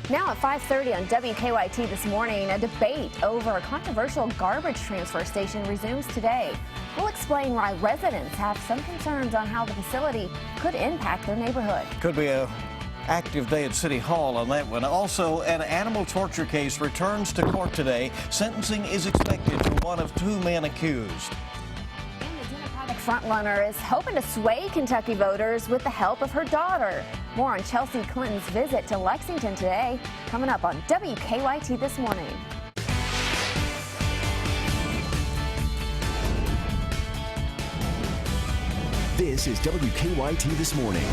Now at 5:30 on WKYT this morning, a debate over a controversial garbage transfer station resumes today. We'll explain why residents have some concerns on how the facility could impact their neighborhood. Could be a active day at City Hall on that one. Also, an animal torture case returns to court today. Sentencing is expected for one of two men accused. Frontrunner is hoping to sway Kentucky voters with the help of her daughter. More on Chelsea Clinton's visit to Lexington today, coming up on WKYT this morning. This is WKYT This Morning.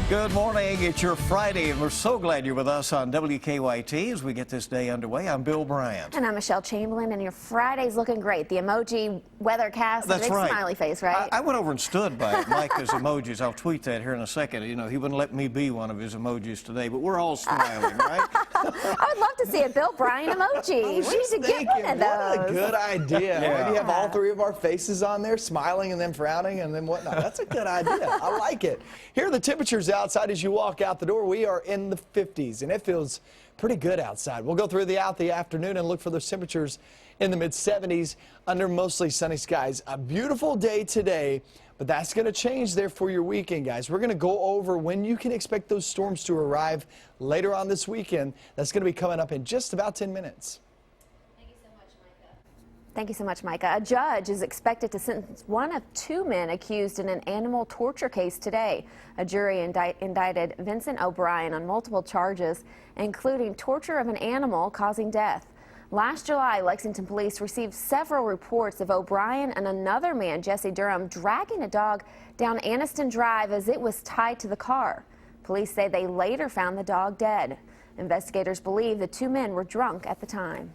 Good morning. It's your Friday, and we're so glad you're with us on WKYT as we get this day underway. I'm Bill Bryant. And I'm Michelle Chamberlain, and your Friday's looking great. The emoji weathercast, the big smiley face, right? I went over and stood by Micah's emojis. I'll tweet that here in a second. You know, he wouldn't let me be one of his emojis today, but we're all smiling, right? I would love to see a Bill Bryant emoji. We need to get one of those. What a good idea. Yeah. Maybe have all three of our faces on there, smiling and then frowning and then whatnot. That's a good idea. I like it. Here are the temperatures outside as you walk out the door. We are in the 50s, and it feels pretty good outside. We'll go through the afternoon and look for those temperatures in the mid-70s under mostly sunny skies. A beautiful day today, but that's going to change there for your weekend, guys. We're going to go over when you can expect those storms to arrive later on this weekend. That's going to be coming up in just about 10 minutes. Thank you so much, Micah. A judge is expected to sentence one of two men accused in an animal torture case today. A jury indicted Vincent O'Brien on multiple charges, including torture of an animal causing death. Last July, Lexington police received several reports of O'Brien and another man, Jesse Durham, dragging a dog down Anniston Drive as it was tied to the car. Police say they later found the dog dead. Investigators believe the two men were drunk at the time.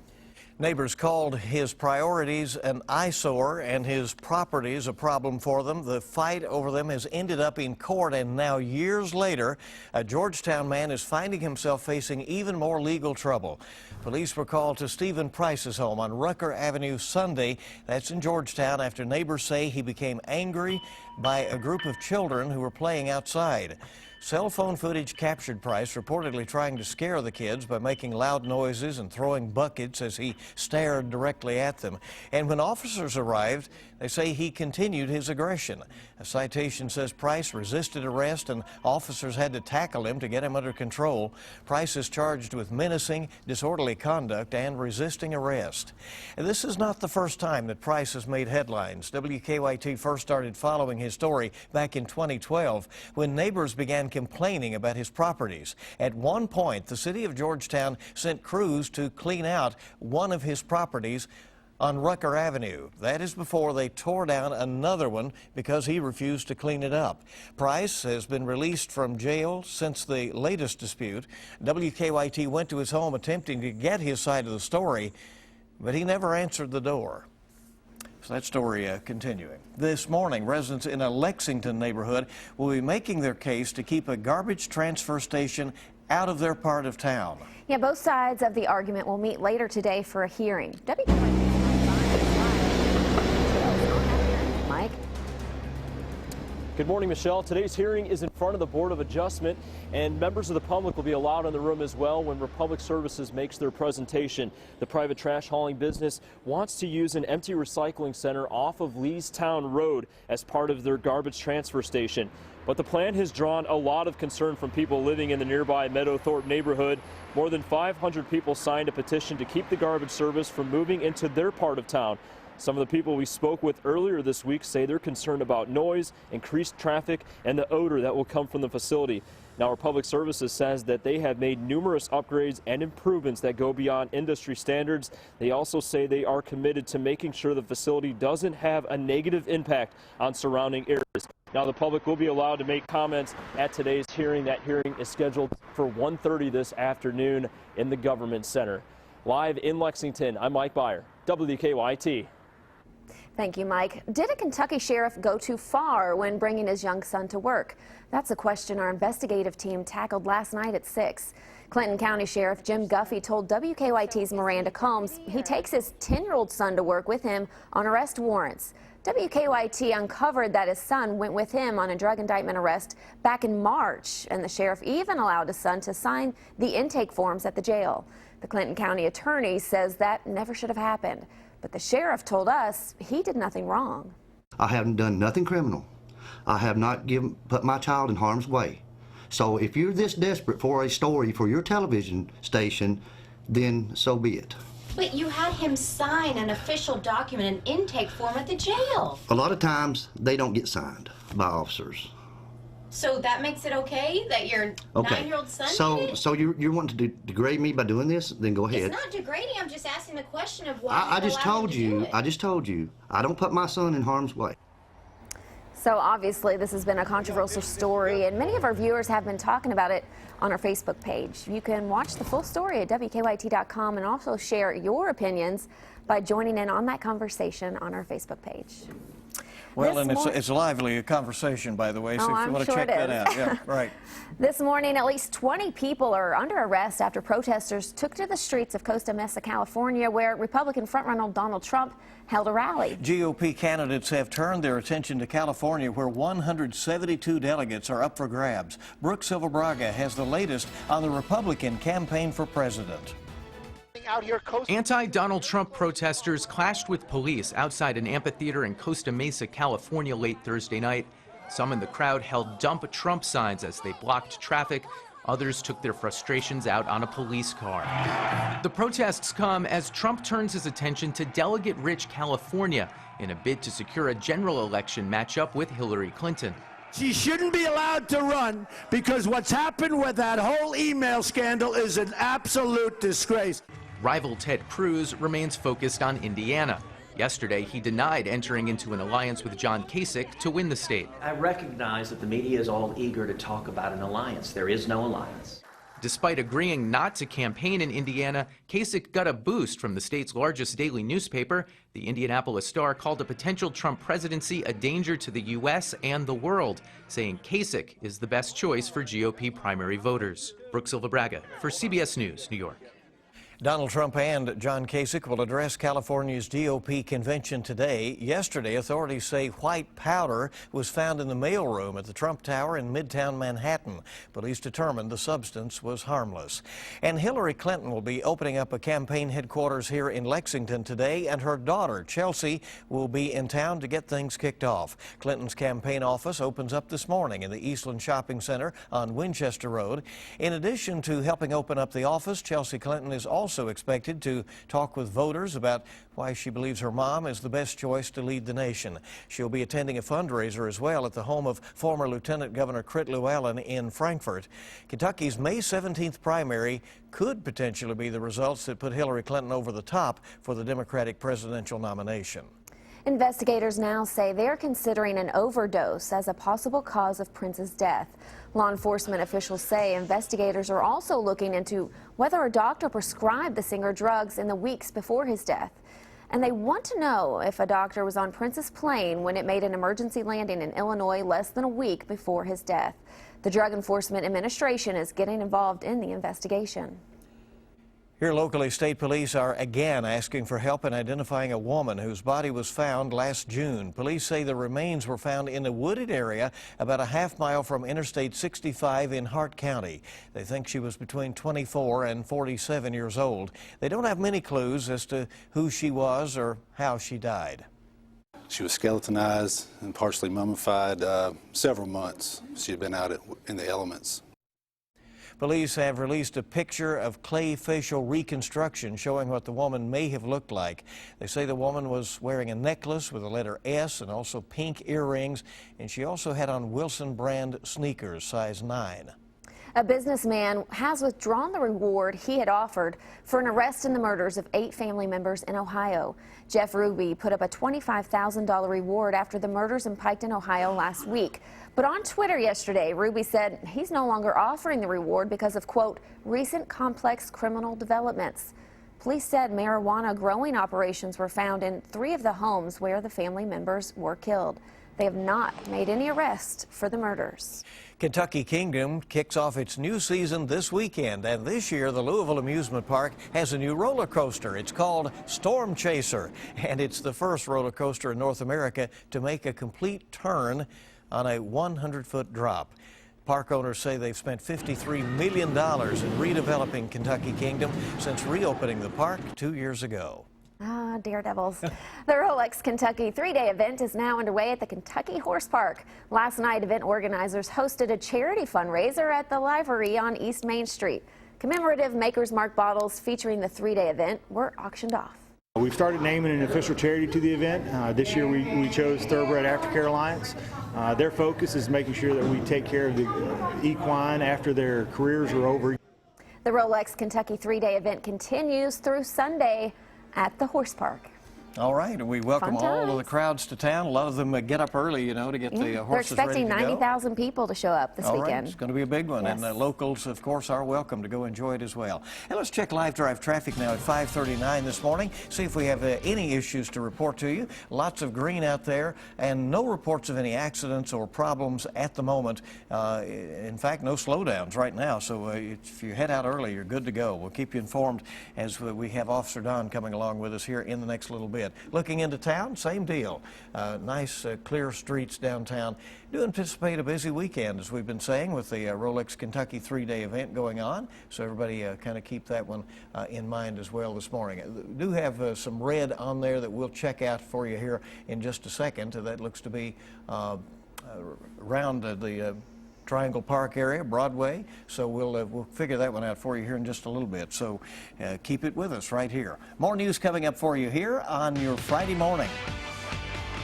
Neighbors called his priorities an eyesore and his properties a problem for them. The fight over them has ended up in court, and now years later, a Georgetown man is finding himself facing even more legal trouble. Police were called to Stephen Price's home on Rucker Avenue Sunday. That's in Georgetown after neighbors say he became angry by a group of children who were playing outside. Cell phone footage captured Price reportedly trying to scare the kids by making loud noises and throwing buckets as he stared directly at them. And when officers arrived, they say he continued his aggression. A citation says Price resisted arrest and officers had to tackle him to get him under control. Price is charged with menacing, disorderly conduct, and resisting arrest. And this is not the first time that Price has made headlines. WKYT first started following his story back in 2012 when neighbors began complaining about his properties. At one point, the city of Georgetown sent crews to clean out one of his properties on Rucker Avenue. That is before they tore down another one because he refused to clean it up. Price has been released from jail since the latest dispute. WKYT went to his home attempting to get his side of the story, but he never answered the door. So that story continuing. This morning, residents in a Lexington neighborhood will be making their case to keep a garbage transfer station out of their part of town. Yeah, both sides of the argument will meet later today for a hearing. Mike? Good morning, Michelle. Today's hearing is in front of the Board of Adjustment, and members of the public will be allowed in the room as well when Republic Services makes their presentation. The private trash hauling business wants to use an empty recycling center off of Leestown Road as part of their garbage transfer station. But the plan has drawn a lot of concern from people living in the nearby Meadowthorpe neighborhood. More than 500 people signed a petition to keep the garbage service from moving into their part of town. Some of the people we spoke with earlier this week say they're concerned about noise, increased traffic, and the odor that will come from the facility. Now, Republic Services says that they have made numerous upgrades and improvements that go beyond industry standards. They also say they are committed to making sure the facility doesn't have a negative impact on surrounding areas. Now, the public will be allowed to make comments at today's hearing. That hearing is scheduled for 1:30 this afternoon in the Government Center. Live in Lexington, I'm Mike Byer, WKYT. Thank you, Mike. Did a Kentucky sheriff go too far when bringing his young son to work? That's a question our investigative team tackled last night at 6. Clinton County Sheriff Jim Guffey told WKYT's Miranda Combs he takes his 10-year-old son to work with him on arrest warrants. WKYT uncovered that his son went with him on a drug indictment arrest back in March, and the sheriff even allowed his son to sign the intake forms at the jail. The Clinton County attorney says that never should have happened, but the sheriff told us he did nothing wrong. I haven't done nothing criminal. I have not put my child in harm's way. So if you're this desperate for a story for your television station, then so be it. But you had him sign an official document, an intake form at the jail. A lot of times they don't get signed by officers. So that makes it okay that your 9-year-old son did it? So you're wanting to degrade me by doing this? Then go ahead. It's not degrading. I'm just asking the question of why I just told you. I just told you. I don't put my son in harm's way. So obviously this has been a controversial story, and many of our viewers have been talking about it on our Facebook page. You can watch the full story at WKYT.com and also share your opinions by joining in on that conversation on our Facebook page. Well, and it's a lively conversation, by the way, so if you want to check that out. Yeah, right. This morning, at least 20 people are under arrest after protesters took to the streets of Costa Mesa, California, where Republican frontrunner Donald Trump held a rally. GOP candidates have turned their attention to California, where 172 delegates are up for grabs. Brooke Silverbraga has the latest on the Republican campaign for president. Anti-Donald Trump protesters clashed with police outside an amphitheater in Costa Mesa, California late Thursday night. Some in the crowd held "Dump Trump" signs as they blocked traffic. Others took their frustrations out on a police car. The protests come as Trump turns his attention to delegate-rich California in a bid to secure a general election matchup with Hillary Clinton. She shouldn't be allowed to run because what's happened with that whole email scandal is an absolute disgrace. Rival Ted Cruz remains focused on Indiana. Yesterday, he denied entering into an alliance with John Kasich to win the state. I recognize that the media is all eager to talk about an alliance. There is no alliance. Despite agreeing not to campaign in Indiana, Kasich got a boost from the state's largest daily newspaper. The Indianapolis Star called a potential Trump presidency a danger to the U.S. and the world, saying Kasich is the best choice for GOP primary voters. Brooke Silverbraga for CBS News, New York. Donald Trump and John Kasich will address California's GOP convention today. Yesterday, authorities say white powder was found in the mailroom at the Trump Tower in Midtown Manhattan. Police determined the substance was harmless. And Hillary Clinton will be opening up a campaign headquarters here in Lexington today, and her daughter, Chelsea, will be in town to get things kicked off. Clinton's campaign office opens up this morning in the Eastland Shopping Center on Winchester Road. In addition to helping open up the office, Chelsea Clinton is also expected to talk with voters about why she believes her mom is the best choice to lead the nation. She'll be attending a fundraiser as well at the home of former Lieutenant Governor Crit Llewellyn in Frankfort. Kentucky's May 17th primary could potentially be the results that put Hillary Clinton over the top for the Democratic presidential nomination. Investigators now say they're considering an overdose as a possible cause of Prince's death. Law enforcement officials say investigators are also looking into whether a doctor prescribed the singer drugs in the weeks before his death. And they want to know if a doctor was on Prince's plane when it made an emergency landing in Illinois less than a week before his death. The Drug Enforcement Administration is getting involved in the investigation. Here locally, state police are again asking for help in identifying a woman whose body was found last June. Police say the remains were found in a wooded area about a half-mile from Interstate 65 in Hart County. They think she was between 24 and 47 years old. They don't have many clues as to who she was or how she died. She was skeletonized and partially mummified several months. She had been out in the elements. Police have released a picture of clay facial reconstruction showing what the woman may have looked like. They say the woman was wearing a necklace with the letter S and also pink earrings, and she also had on Wilson brand sneakers, size 9. A businessman has withdrawn the reward he had offered for an arrest in the murders of 8 family members in Ohio. Jeff Ruby put up a $25,000 reward after the murders in Piketon, Ohio last week. But on Twitter yesterday, Ruby said he's no longer offering the reward because of, quote, recent complex criminal developments. Police said marijuana growing operations were found in 3 of the homes where the family members were killed. They have not made any arrests for the murders. Kentucky Kingdom kicks off its new season this weekend, and this year the Louisville Amusement Park has a new roller coaster. It's called Storm Chaser, and it's the first roller coaster in North America to make a complete turn on a 100-foot drop. Park owners say they've spent $53 million in redeveloping Kentucky Kingdom since reopening the park 2 years ago. Ah, Daredevils. The Rolex Kentucky 3-day event is now underway at the Kentucky Horse Park. Last night, event organizers hosted a charity fundraiser at the Livery on East Main Street. Commemorative Maker's Mark bottles featuring the 3-day event were auctioned off. We've started naming an official charity to the event. This year we chose Thoroughbred Aftercare Alliance. Their focus is making sure that we take care of the equine after their careers are over. The Rolex Kentucky 3-day event continues through Sunday at the Horse Park. All right, and we welcome all of the crowds to town. A lot of them get up early, you know, to get the horses ready to go. They're expecting 90,000 people to show up this weekend. Right, it's going to be a big one, yes. And locals, of course, are welcome to go enjoy it as well. And let's check live drive traffic now at 5:39 this morning, see if we have any issues to report to you. Lots of green out there, and no reports of any accidents or problems at the moment. In fact, no slowdowns right now, so if you head out early, you're good to go. We'll keep you informed as we have Officer Don coming along with us here in the next little bit. Looking into town, same deal. Nice, clear streets downtown. Do anticipate a busy weekend, as we've been saying, with the Rolex Kentucky 3-day event going on. So everybody kind of keep that one in mind as well this morning. Do have some red on there that we'll check out for you here in just a second. That looks to be around the Triangle Park area, Broadway. So we'll figure that one out for you here in just a little bit. So keep it with us right here. More news coming up for you here on your Friday morning.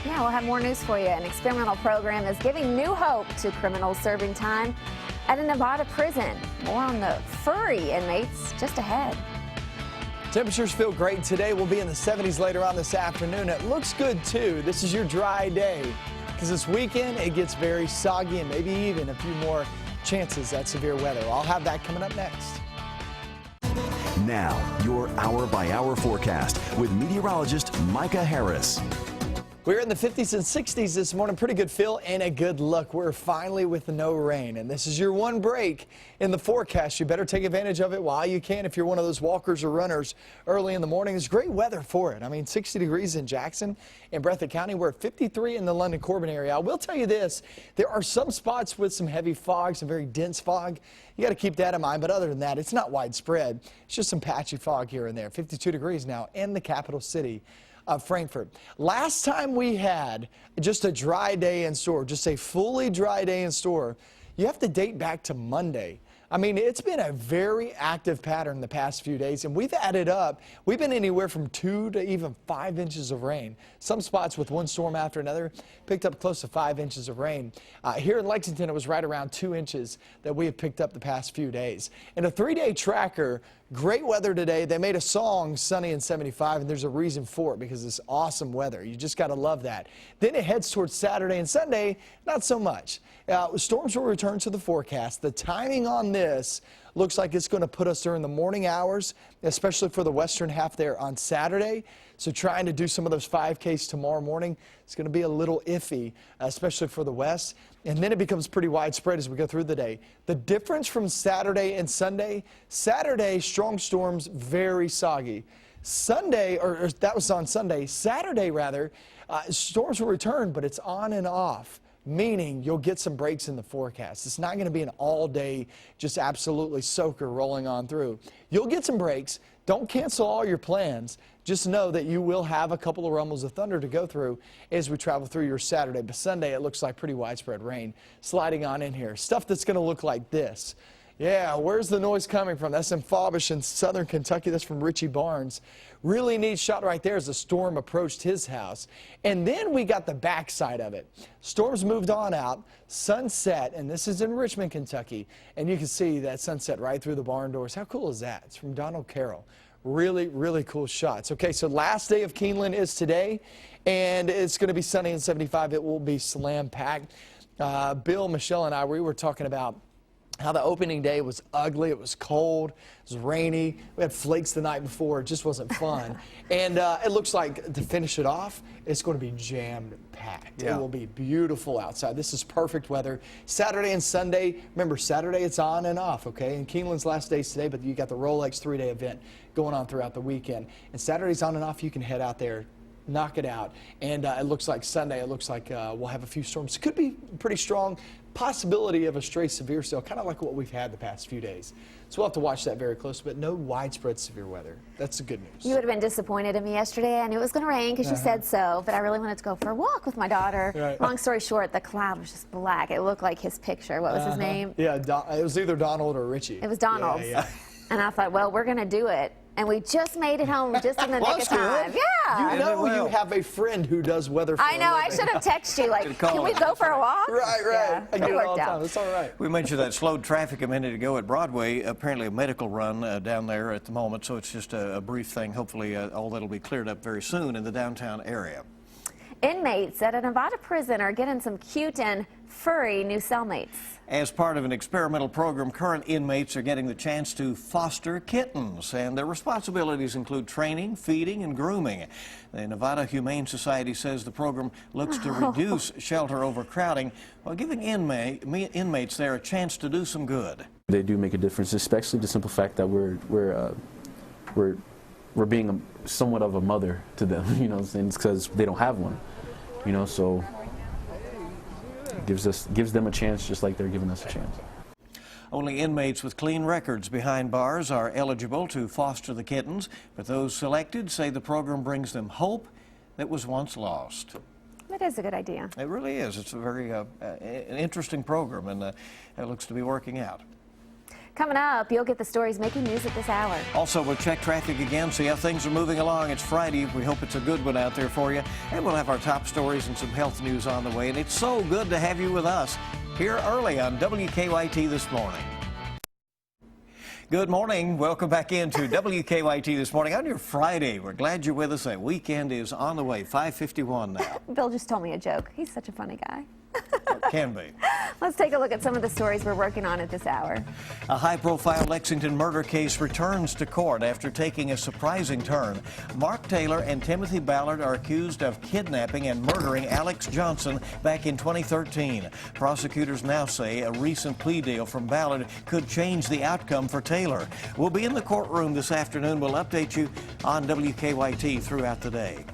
Yeah, we'll have more news for you. An experimental program is giving new hope to criminals serving time at a Nevada prison. More on the furry inmates just ahead. Temperatures feel great today. We'll be in the 70s later on this afternoon. It looks good too. This is your dry day. Because this weekend it gets very soggy and maybe even a few more chances at severe weather. I'll have that coming up next. Now, your hour-by-hour forecast with meteorologist Micah Harris. We're in the 50s and 60s this morning. Pretty good feel and a good look. We're finally with no rain, and this is your one break in the forecast. You better take advantage of it while you can if you're one of those walkers or runners early in the morning. It's great weather for it. I mean, 60 degrees in Jackson and Breathitt County. We're at 53 in the London-Corbin area. I will tell you this, there are some spots with some heavy fog, some very dense fog. You got to keep that in mind, but other than that, it's not widespread. It's just some patchy fog here and there. 52 degrees now in the capital city of Frankfort. Last time we had just a dry day in store, just a fully dry day in store, you have to date back to Monday. I mean, it's been a very active pattern the past few days, and we've added up. We've been anywhere from 2 to even 5 inches of rain. Some spots with one storm after another picked up close to 5 inches of rain. Here in Lexington, it was right around 2 inches that we have picked up the past few days. In a 3-day tracker, great weather today. They made a song, Sunny and 75, and there's a reason for it because it's awesome weather. You just got to love that. Then it heads towards Saturday and Sunday, not so much. Storms will return to the forecast. The timing on this looks like it's going to put us during the morning hours, especially for the western half there on Saturday. So trying to do some of those 5Ks tomorrow morning is going to be a little iffy, especially for the west. And then it becomes pretty widespread as we go through the day. The difference from Saturday and Sunday, Saturday, strong storms, very soggy. Sunday, or that was on Sunday, Saturday rather, storms will return, but it's on and off. Meaning you'll get some breaks in the forecast. It's not going to be an all-day, just absolutely soaker rolling on through. You'll get some breaks. Don't cancel all your plans. Just know that you will have a couple of rumbles of thunder to go through as we travel through your Saturday. But Sunday, it looks like pretty widespread rain sliding on in here. Stuff that's going to look like this. Yeah, where's the noise coming from? That's in Fawbush in southern Kentucky. That's from Richie Barnes. Really neat shot right there as the storm approached his house. And then we got the backside of it. Storms moved on out, sunset, and this is in Richmond, Kentucky. And you can see that sunset right through the barn doors. How cool is that? It's from Donald Carroll. Really, really cool shots. Okay, so last day of Keeneland is today, and it's going to be sunny and 75. It will be slam-packed. Bill, Michelle, and I, we were talking about how the opening day was ugly. It was cold. It was rainy. We had flakes the night before. It just wasn't fun. And it looks like to finish it off, it's going to be jam-packed. Yeah. It will be beautiful outside. This is perfect weather. Saturday and Sunday. Remember, Saturday it's on and off, okay? And Keeneland's last day's today, but you got the Rolex 3-day event going on throughout the weekend. And Saturday's on and off. You can head out there, knock it out. And it looks like Sunday, it looks like we'll have a few storms. Could be pretty strong. Possibility of a stray severe cell, kind of like what we've had the past few days. So we'll have to watch that very closely, but no widespread severe weather. That's the good news. You would have been disappointed in me yesterday. I knew it was going to rain because you said so, but I really wanted to go for a walk with my daughter. Right. Long story short, the cloud was just black. It looked like his picture. What was his name? Yeah, it was either Donald or Richie. It was Donald's. Yeah. And I thought, well, we're going to do it. And we just made it home just in the nick of time. Yeah. You know you have a friend who does weather for I know. I should have texted you, like, can we go for a walk? Right. Yeah, I get it all worked the time. out. It's all right. We mentioned that slowed traffic a minute ago at Broadway. Apparently a medical run down there at the moment, so it's just a brief thing. Hopefully all that will be cleared up very soon in the downtown area. Inmates at a Nevada prison are getting some cute and furry new cellmates. As part of an experimental program, current inmates are getting the chance to foster kittens, and their responsibilities include training, feeding, and grooming. The Nevada Humane Society says the program looks to reduce shelter overcrowding while giving inmates there a chance to do some good. They do make a difference, especially the simple fact that we're being somewhat of a mother to them, you know, because they don't have one, you know, so it gives them a chance just like they're giving us a chance. Only inmates with clean records behind bars are eligible to foster the kittens, but those selected say the program brings them hope that was once lost. That is a good idea. It really is. It's a very an interesting program, and it looks to be working out. Coming up, you'll get the stories making news at this hour. Also, we'll check traffic again, see how things are moving along. It's Friday. We hope it's a good one out there for you. And we'll have our top stories and some health news on the way. And it's so good to have you with us here early on WKYT This Morning. Good morning. Welcome back into WKYT This Morning on your Friday. We're glad you're with us. That weekend is on the way, 5:51 now. Bill just told me a joke. He's such a funny guy. Can be. Let's take a look at some of the stories we're working on at this hour. A high-profile Lexington murder case returns to court after taking a surprising turn. Mark Taylor and Timothy Ballard are accused of kidnapping and murdering Alex Johnson back in 2013. Prosecutors now say a recent plea deal from Ballard could change the outcome for Taylor. We'll be in the courtroom this afternoon. We'll update you on WKYT throughout the day.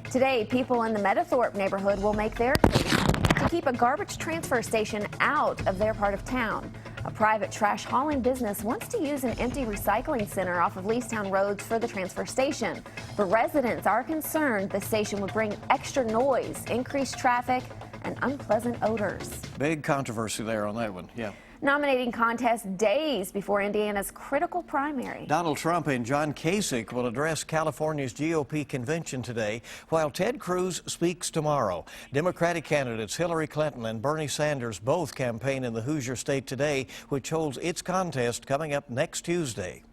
Today, people in the Meadowthorpe neighborhood will make their case to keep a garbage transfer station out of their part of town. A private trash hauling business wants to use an empty recycling center off of Leestown roads for the transfer station. But residents are concerned the station would bring extra noise, increased traffic, and unpleasant odors. Big controversy there on that one, yeah. Nominating contest days before Indiana's critical primary. Donald Trump and John Kasich will address California's GOP convention today, while Ted Cruz speaks tomorrow. Democratic candidates Hillary Clinton and Bernie Sanders both campaign in the Hoosier State today, which holds its contest coming up next Tuesday.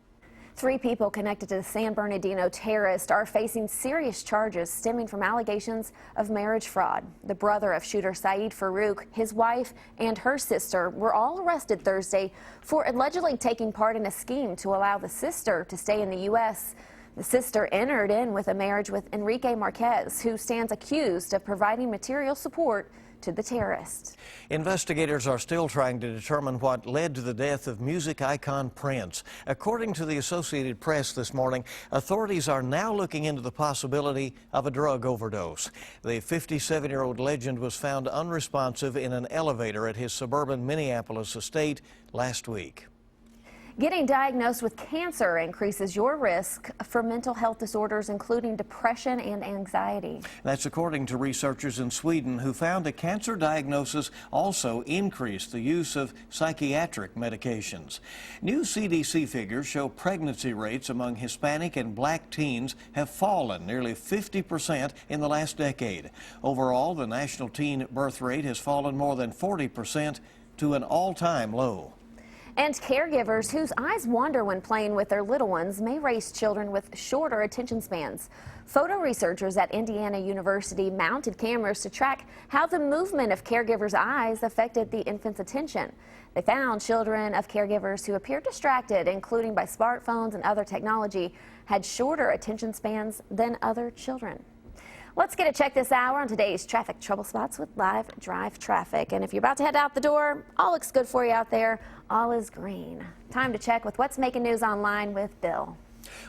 3 people connected to the San Bernardino terrorist are facing serious charges stemming from allegations of marriage fraud. The brother of shooter Saeed Farouk, his wife, and her sister were all arrested Thursday for allegedly taking part in a scheme to allow the sister to stay in the U.S. The sister entered in with a marriage with Enrique Marquez, who stands accused of providing material support to the terrorist. Investigators are still trying to determine what led to the death of music icon Prince. According to the Associated Press this morning, authorities are now looking into the possibility of a drug overdose. The 57-year-old legend was found unresponsive in an elevator at his suburban Minneapolis estate last week. Getting diagnosed with cancer increases your risk for mental health disorders, including depression and anxiety. That's according to researchers in Sweden who found a cancer diagnosis also increased the use of psychiatric medications. New CDC figures show pregnancy rates among Hispanic and black teens have fallen nearly 50% in the last decade. Overall, the national teen birth rate has fallen more than 40% to an all-time low. And caregivers whose eyes wander when playing with their little ones may raise children with shorter attention spans. Photo researchers at Indiana University mounted cameras to track how the movement of caregivers' eyes affected the infant's attention. They found children of caregivers who appeared distracted, including by smartphones and other technology, had shorter attention spans than other children. Let's get a check this hour on today's traffic trouble spots with live drive traffic. And if you're about to head out the door, all looks good for you out there. All is green. Time to check with what's making news online with Bill.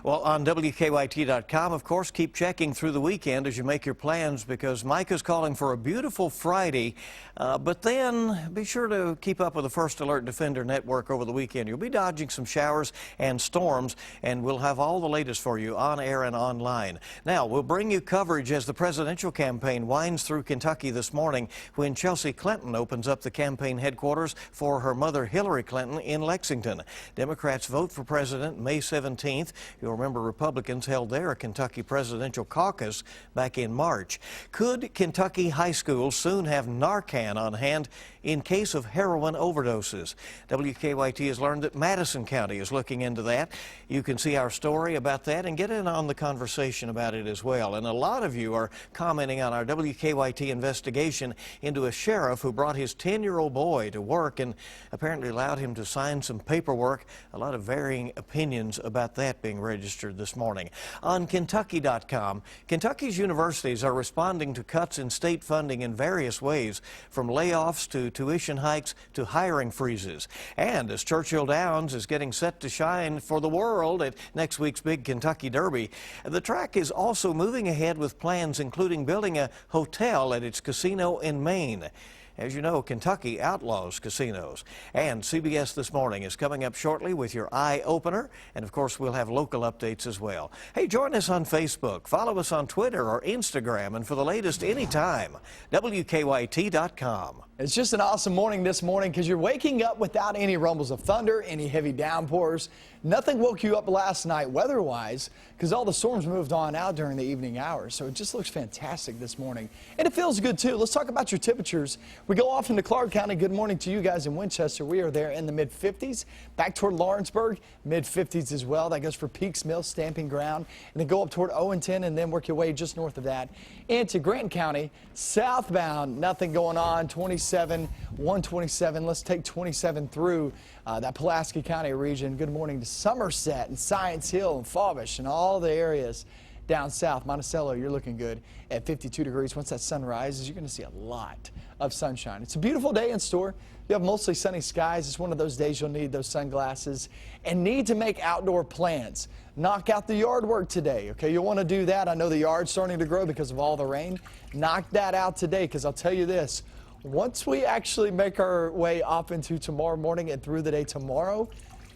Well, on WKYT.com, of course, keep checking through the weekend as you make your plans, because Micah's calling for a beautiful Friday. But then be sure to keep up with the First Alert Defender Network over the weekend. You'll be dodging some showers and storms, and we'll have all the latest for you on air and online. Now, we'll bring you coverage as the presidential campaign winds through Kentucky this morning when Chelsea Clinton opens up the campaign headquarters for her mother Hillary Clinton in Lexington. Democrats vote for president May 17th. You'll remember Republicans held their Kentucky presidential caucus back in March. Could Kentucky high schools soon have Narcan on hand in case of heroin overdoses? WKYT has learned that Madison County is looking into that. You can see our story about that and get in on the conversation about it as well. And a lot of you are commenting on our WKYT investigation into a sheriff who brought his 10-year-old boy to work and apparently allowed him to sign some paperwork. A lot of varying opinions about that being registered this morning. On Kentucky.com, Kentucky's universities are responding to cuts in state funding in various ways, from layoffs to tuition hikes to hiring freezes. And as Churchill Downs is getting set to shine for the world at next week's big Kentucky Derby, the track is also moving ahead with plans including building a hotel at its casino in Maine. As you know, Kentucky outlaws casinos. And CBS This Morning is coming up shortly with your eye opener. And of course, we'll have local updates as well. Hey, join us on Facebook, follow us on Twitter or Instagram, and for the latest anytime, WKYT.com. It's just an awesome morning this morning because you're waking up without any rumbles of thunder, any heavy downpours. Nothing woke you up last night weather-wise because all the storms moved on out during the evening hours. So it just looks fantastic this morning. And it feels good, too. Let's talk about your temperatures. We go off into Clark County. Good morning to you guys in Winchester. We are there in the mid-50s. Back toward Lawrenceburg, mid-50s as well. That goes for Peaks Mill, Stamping Ground. And then go up toward Owenton and then work your way just north of that into Grant County. Southbound, nothing going on. 127. Let's take 27 through that Pulaski County region. Good morning to Somerset and Science Hill and Fawbush and all the areas down south. Monticello, you're looking good at 52 degrees. Once that sun rises, you're going to see a lot of sunshine. It's a beautiful day in store. You have mostly sunny skies. It's one of those days you'll need those sunglasses and need to make outdoor plans. Knock out the yard work today, okay? You'll want to do that. I know the yard's starting to grow because of all the rain. Knock that out today, because I'll tell you this. Once we actually make our way up into tomorrow morning and through the day tomorrow,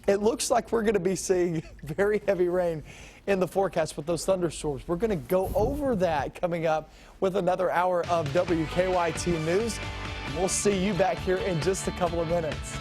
it looks like we're going to be seeing very heavy rain in the forecast with those thunderstorms. We're going to go over that coming up with another hour of WKYT News. We'll see you back here in just a couple of minutes.